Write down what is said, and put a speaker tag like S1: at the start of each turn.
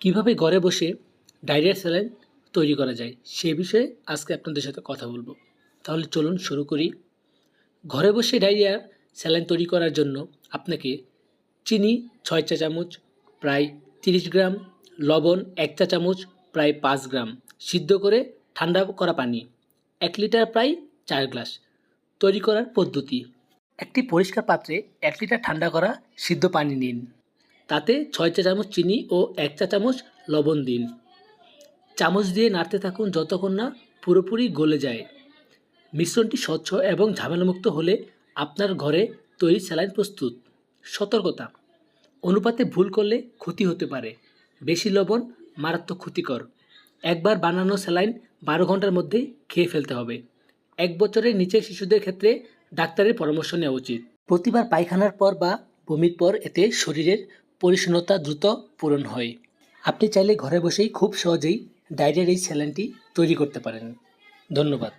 S1: কিভাবে ঘরে বসে ডায়রিয়ার স্যালাইন তৈরি করা যায় সে বিষয়ে আজকে আপনাদের সাথে কথা বলবো। তাহলে চলুন শুরু করি। ঘরে বসে ডায়রিয়ার স্যালাইন তৈরি করার জন্য আপনাকে চিনি 6 চা চামচ প্রায় 30 গ্রাম, লবণ 1 চা চামচ প্রায় 5 গ্রাম, সিদ্ধ করে ঠান্ডা করা পানি 1 লিটার প্রায় 4 গ্লাস। তৈরি করার পদ্ধতি: একটি পরিষ্কার পাত্রে 1 লিটার ঠান্ডা করা সিদ্ধ পানি নিন। তাতে 6 চা চামচ চিনি ও 1 চা চামচ লবণ দিন। চামচ দিয়ে নাড়তে থাকুন যতক্ষণ না পুরোপুরি গলে যায়। মিশ্রণটি স্বচ্ছ এবং ঝামেলামুক্ত হলে আপনার ঘরে তৈরি স্যালাইন প্রস্তুত। সতর্কতা: অনুপাতে ভুল করলে ক্ষতি হতে পারে। বেশি লবণ মারাত্মক ক্ষতিকর। একবার বানানো স্যালাইন 12 ঘন্টার মধ্যে খেয়ে ফেলতে হবে। 1 বছরের নিচের শিশুদের ক্ষেত্রে ডাক্তারের পরামর্শ নেওয়া উচিত। প্রতিবার পায়খানার পর বা বমির পর এতে শরীরের পরিচ্ছন্নতা দ্রুত পূরণ হয়। আপনি চাইলে ঘরে বসেই খুব সহজেই ডায়রিয়ার এই স্যালাইনটি তৈরি করতে পারেন। ধন্যবাদ।